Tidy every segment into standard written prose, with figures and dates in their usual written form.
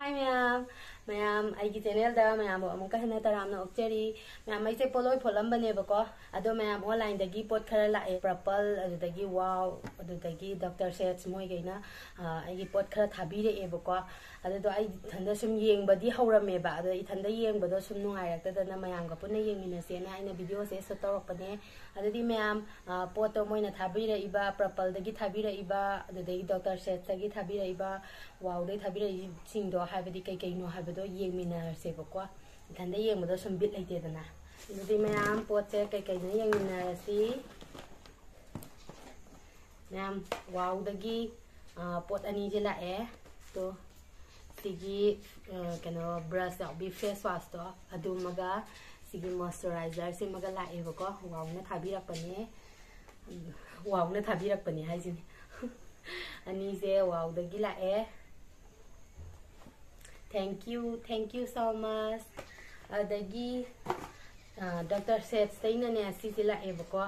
Hi ma'am, ma'am, I get channel da ma'am amuk ka hena taram na okcheri ma'am ai se poloi pholam bane ba ko ado ma'am online dagi pot khara la e purple adu dagi wow adu dagi Dr. Sets moi gaina ai gi pot khara thabi re e ba ko adu do ai thanda sum yeng ba di hauram me ba ado I thanda yeng ba do sum nungai rak da na ma'am ga puna yeng mina se na aina video se so torok pane adu di ma'am pot to moi na thabi re iba purple dagi thabi re iba adu dagi Dr. Sets dagi thabi re iba wow dai thabi re sing do हाबदी कई कई नो हाबदो येंगमिनारसे बको इथंदा येंगबदो सम बिट लेतेदना इदि मैम पोचे कई कई न येंगमिनारसी मैम वाउदगी पोट अनि जे लाए तो सिगी कनो ब्रश बी फेस वाश तो अदुमगा सिगी मॉइस्चराइजर से मगा लाए बको वाउने थाबिरकपने हाइजिन अनि जे वाउदगी लाए Thank you so much. Adagi Dr. Sets taina ne asisi la ebako.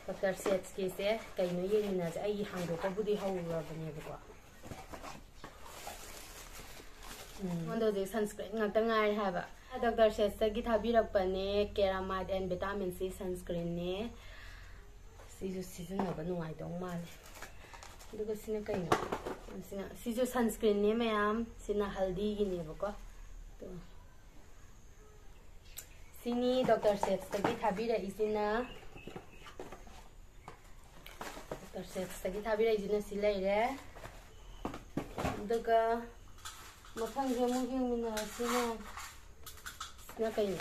Dr. Sets ke se kaino yengina ja ai hangdo ko budi hawra bane bako. Ondo je sunscreen ngata ngai ha ba. Dr. Sets gi thabirak pane ceramide and vitamin C sunscreen ne. Sisu season na ba nuai dong mal. Duga sina kaino सिजो सनस्क्रीन ने मैम सिना हल्दी की ने बको तो सिनी doctor sets तगी थाबी रे इसिना डॉक्टर सेट्स तगी थाबी रे इसिना सिलाई रे दुगा मथंग जे मुगे मिना सिना कई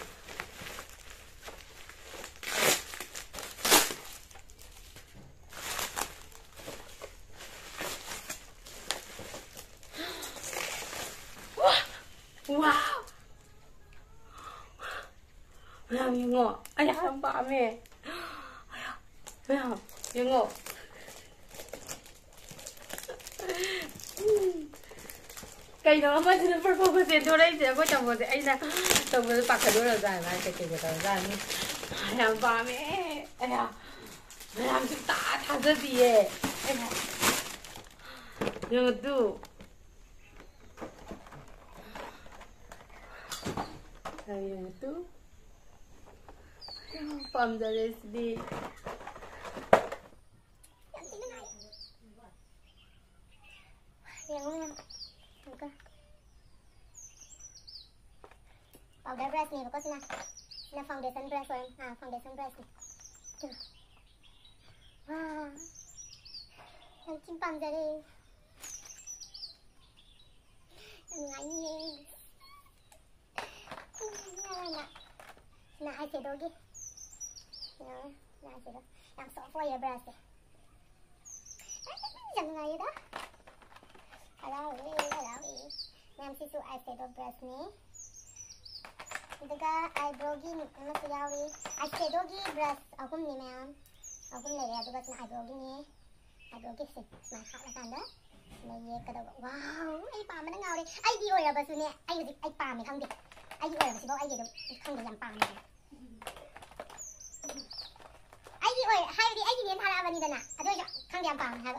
Wow! Ma'am, yung ngo. Ay, ang pami. Ma'am, yung ngo. Kayo naman sila performance ito rin siya ko champo siya. Ay na, champo siya pakadura dyan. Ay, kaya kaya dyan. Ay, ang pami. Ay, ma'am, siya taasa siya. Ay, yung ito. Ayun ito. Pamdares di. Powder brush nih, bukan na foundation brush orang, foundation brush nih. Tuh. Wah, yang cimpang jadi. Nganyeng. Nah, eyeshadow gi. Nah, eyeshadow. Yang soft ya brush deh. Jangan aja dah. Alawi. Yang situ eyeshadow brush nih. Itu ga eyebrow gi masih yawi. Eyeshadow gi brush aku nih ma'am. Aku nih ya juga sih eyebrow gi nih. Eyebrow gi sih. Nah, hak tanda. Nih kada. Wow, ai pa mana ngau deh. Ai di oi ba su nih. Ai pa mi khang deh. Ai oi ba si bo ai deh. Khang deh yang pa mi. oi hai di ai di thara bani dana ado khang diam pang ha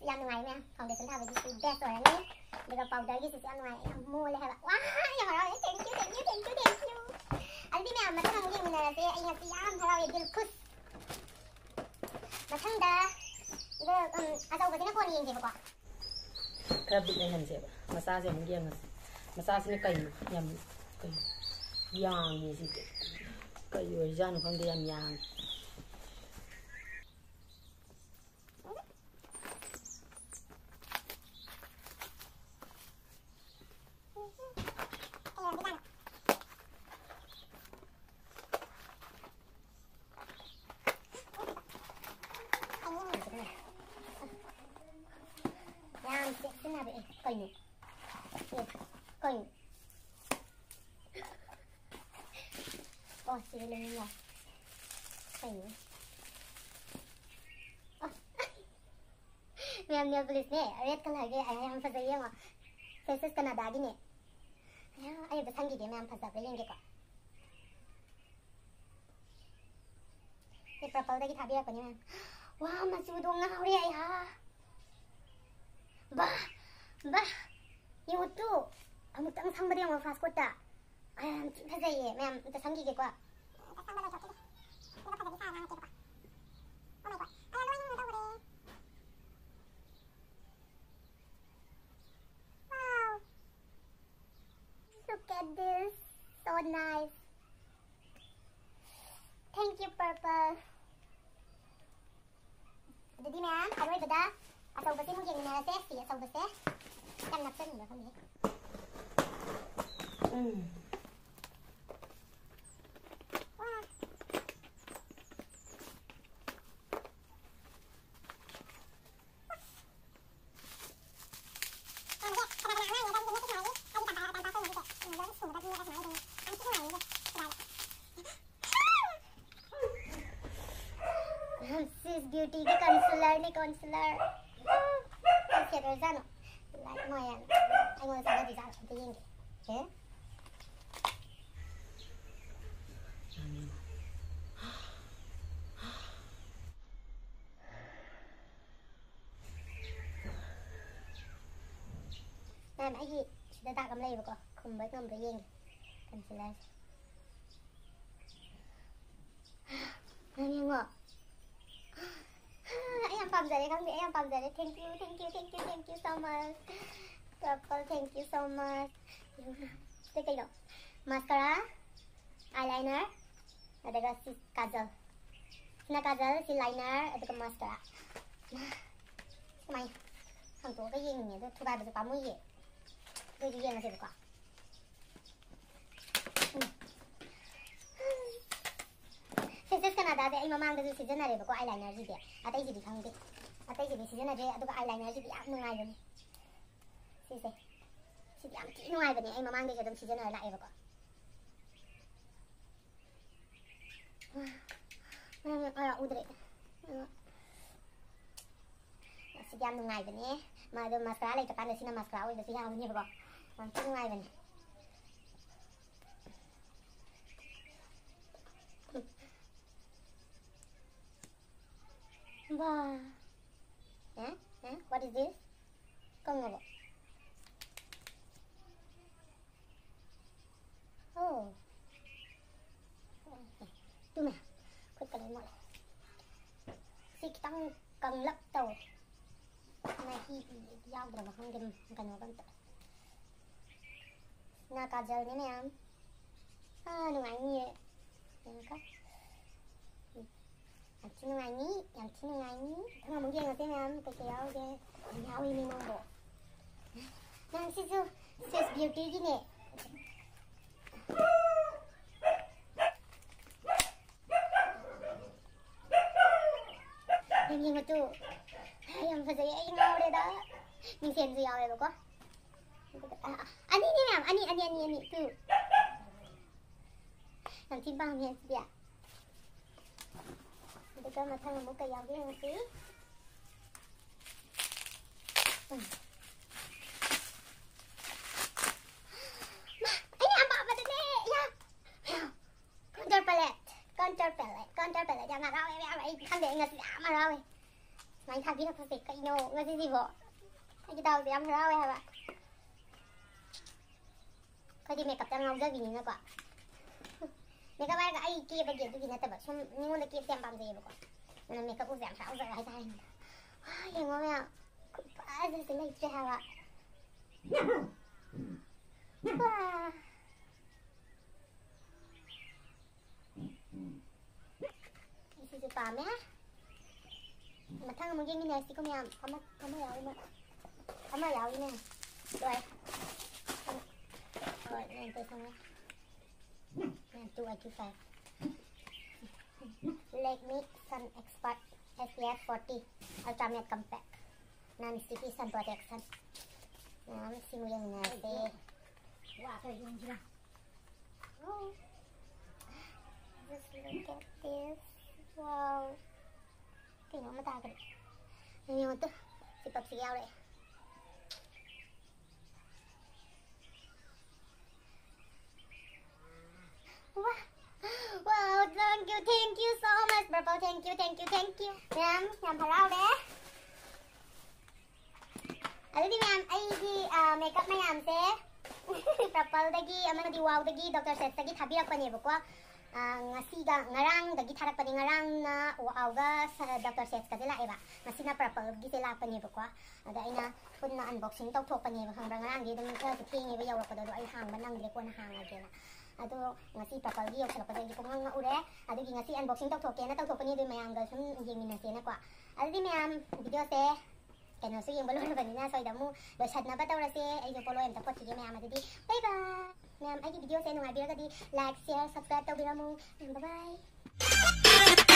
yang ngai me foundation tha bani si best rồi đấy được powder cái gì ăn ngoài muaเลยha wow yang rồi thank you anh đi mẹ mà thằng gì mình là anh nhặt gì ăn thà rồi dilkus mà thằng đó 이거 아까 오버지나 거니 인제 봐. 그래 비네 현재 마사지 문제는 마사지는 거의 양 거의 양이 지금 거의 요리자는 관계 양. Coi xì lên rồi मैं पुलिस ने red colour के आया हम फंसे ये faces Canada की ने आया बस हम की मैं हम फंसा पे लेंगे का ये पर्पल की थाबी है कोनी वाह मसूद होंगे हो रही है यार 봐. 이것도 아무 땅 상바리랑 파스코다. 아, 진짜예. 매am 일단 상기게 과. Look at this. So nice. Thank you, Purple. Jadi ma'am, aduh beda. Asal bersih mungkin ini nasi, asal bersih. Kan nak sen nggak kami? Wah. Sis beauty ke concealer nih concealer. Siap Rozano. Like mo yan. Ay mo sa dati sa tingin ko. Eh? Nam ai gì? Đã tạo cầm lấy vào con. Không mấy cầm lấy yên. Concealer. Anh ngọ. Em phẩm rồi đấy không? Em phẩm rồi đấy. Thank you so much. Purple, thank you so much. Đây cái đó. Mascara, eyeliner, ada si kajal. Sina kajal, si liner, ada ke mascara. Mày, thằng tổ cái gì nhỉ? Tôi thu bài bây giờ có mũi gì? Tôi chỉ là gì được quả? Sis Canada deh, imam ang dulu season ada, bako eyeliner sih dia. Atau jadi kang deh. Atau jadi season ada, atau eyeliner sih dia nungai bani. Sis deh, sih dia nungai bani. Imam ang deh jadi season ada lah, bako. Udah. Sih dia nungai bani. Mà được mascara lại cho bạn được xin mascara, udah sih yang ini bako. Nanti nungai bani. Wow. What is this? Con ngồi. Oh. Tu nè. Quên cái đấy mọi. Xịt tăng cần lấp tàu. Này khi giao được mà không cần nó vẫn tự. Na cà dầu nữa nè em. À, nó ngại nhẹ. Các. Yang cina ngani, tengah mungkin ngerti kan, kecil deh, jauh ini nonggo. Nah situ, sis beauty gini. Yang itu, yang saya ingin udah dah, yang sensi ya udah kok. Ani ni ma'am, ani tu. Yang timbang yang dia. Để coi mà thằng một cây dầu với một xíu. Anh em bảo vào đây nha. Contour palette. Jangan nak rawe, kan dia ngasih ama rawe. Main tadi aku sih kayak no ngasih sih bo. Kita tahu dia ama rawe apa. Kau di makeup jangan ngau gini nak kok. Makeup ai ai kia bây giờ tôi nhìn thấy tập xong nhưng mà kia xem bằng gì mà còn nên makeup cũng giảm sáu giờ lại thay nhưng mà mẹ cũng phải giờ lấy cho hả wow ini sih paham ya mà thằng một cái này thì có mẹ không có giàu mà không có giàu nè rồi này tôi xong rồi to IQ5 Lakme Sun Expert SPF 40 Ultra Matte Compact Non-Sticky Sun Protection. Nah, simulin natin. Wah, ito yung sila. Oh. Just look at this. Wow. Tingnan mo matagal. Ngayon ito. Sipag-sigaw rin. Wow, thank you so much, Purple. Thank you. Ma'am, yang harau deh. Ada अभी ma'am makeup ma'am से पर्पल दगी वाव दगी doctor set दगी थाबीरकपनेबको ngasiga ngarang dagi tharakpani ngarang na waawga doctor set का लाएबा ngasi na purple gi se lakpanebako ada aina punna unboxing tawthokpaneba khambra ngarang gi dum khara thengeba yawrakpado do ai hangba nangdre ko na hangagena ado ngasi purple gi yawsalakpado gi pongang na ure ado gi ngasi unboxing tawthokke na tawthokpani do mayam ga sum yengminase na ko adi mayam video se kena su yeng balon bani na soida mu do chatna ba tawrase ai do follow em ta pothi ge mayam adi bye bye ma'am आई वीडियो से नुंगाई बिरगदी like share subscribe तौबिरमु bye bye